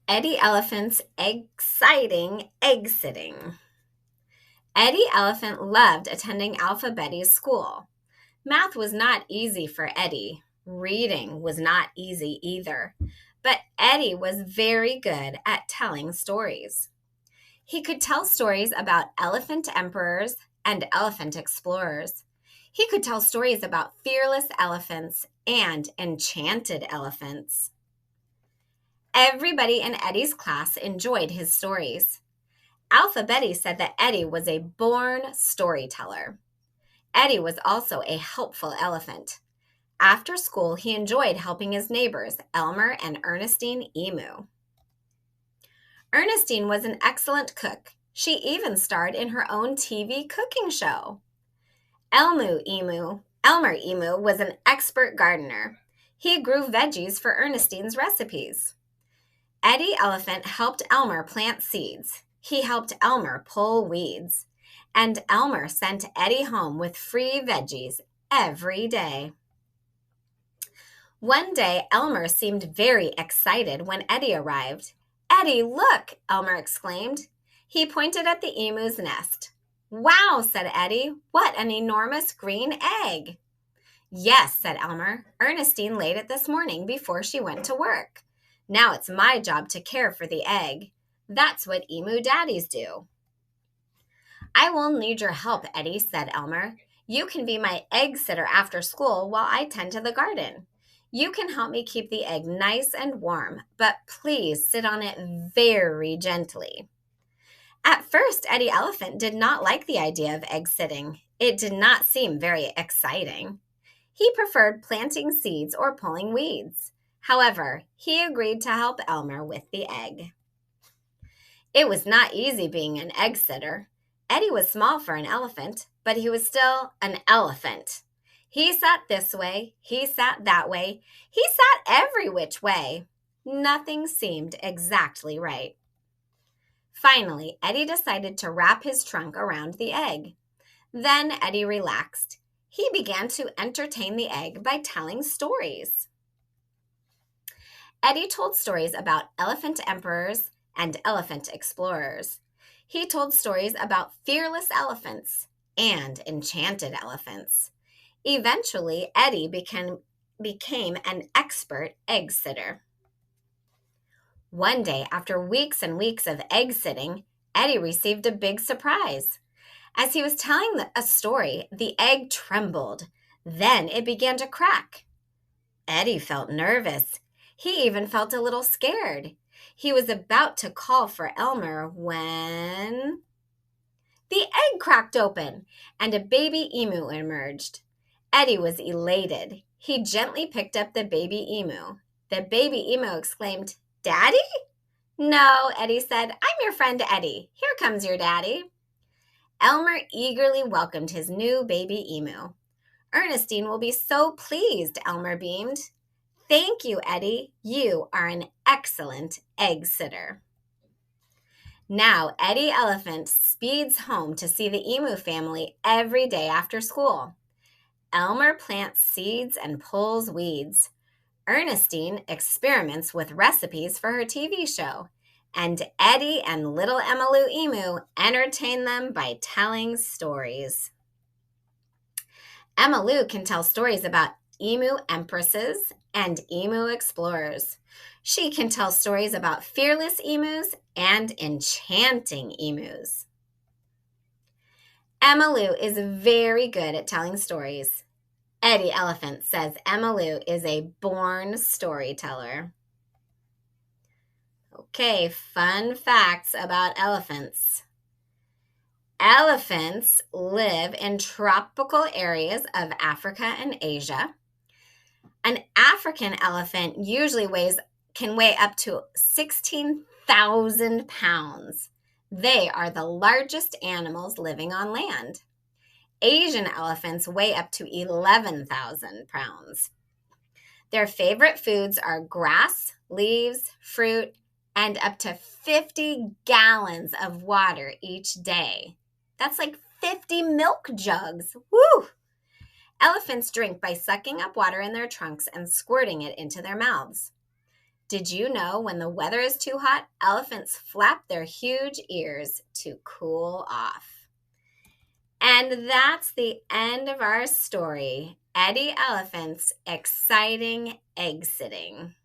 Eddie Elephant's exciting egg sitting. Eddie Elephant loved attending Alpha Betty's school. Math was not easy for Eddie. Reading was not easy either. But Eddie was very good at telling stories. He could tell stories about elephant emperors and elephant explorers. He could tell stories about fearless elephants and enchanted elephants. Everybody in Eddie's class enjoyed his stories. Alpha Betty said that Eddie was a born storyteller. Eddie was also a helpful elephant. After school, he enjoyed helping his neighbors, Elmer and Ernestine Emu. Ernestine was an excellent cook. She even starred in her own TV cooking show. Elmer Emu was an expert gardener. He grew veggies for Ernestine's recipes. Eddie Elephant helped Elmer plant seeds. He helped Elmer pull weeds. And Elmer sent Eddie home with free veggies every day. One day, Elmer seemed very excited when Eddie arrived. "Eddie, look!" Elmer exclaimed. He pointed at the emu's nest. "Wow," said Eddie. "What an enormous green egg!" "Yes," said Elmer. "Ernestine laid it this morning before she went to work. Now it's my job to care for the egg. That's what emu daddies do." "I will need your help, Eddie," said Elmer. "You can be my egg sitter after school while I tend to the garden. You can help me keep the egg nice and warm, but please sit on it very gently." At first, Eddie Elephant did not like the idea of egg sitting. It did not seem very exciting. He preferred planting seeds or pulling weeds. However, he agreed to help Elmer with the egg. It was not easy being an egg sitter. Eddie was small for an elephant, but he was still an elephant. He sat this way, he sat that way, he sat every which way. Nothing seemed exactly right. Finally, Eddie decided to wrap his trunk around the egg. Then Eddie relaxed. He began to entertain the egg by telling stories. Eddie told stories about elephant emperors and elephant explorers. He told stories about fearless elephants and enchanted elephants. Eventually, Eddie became an expert egg sitter. One day, after weeks and weeks of egg sitting, Eddie received a big surprise. As he was telling a story, the egg trembled. Then it began to crack. Eddie felt nervous. He even felt a little scared. He was about to call for Elmer when the egg cracked open and a baby emu emerged. Eddie was elated. He gently picked up the baby emu. The baby emu exclaimed, "Daddy?" "No," Eddie said. "I'm your friend Eddie. Here comes your daddy." Elmer eagerly welcomed his new baby emu. "Ernestine will be so pleased," Elmer beamed. "Thank you, Eddie. You are an excellent egg sitter." Now, Eddie Elephant speeds home to see the emu family every day after school. Elmer plants seeds and pulls weeds. Ernestine experiments with recipes for her TV show. And Eddie and little Emmylou Emu entertain them by telling stories. Emmylou can tell stories about emu empresses and emu explorers. She can tell stories about fearless emus and enchanting emus. Emmylou is very good at telling stories. Eddie Elephant says Emmylou is a born storyteller. Okay, fun facts about elephants. Elephants live in tropical areas of Africa and Asia. An African elephant usually can weigh up to 16,000 pounds. They are the largest animals living on land. Asian elephants weigh up to 11,000 pounds. Their favorite foods are grass, leaves, fruit, and up to 50 gallons of water each day. That's like 50 milk jugs. Woo! Elephants drink by sucking up water in their trunks and squirting it into their mouths. Did you know when the weather is too hot, elephants flap their huge ears to cool off? And that's the end of our story. Eddie Elephant's exciting egg sitting.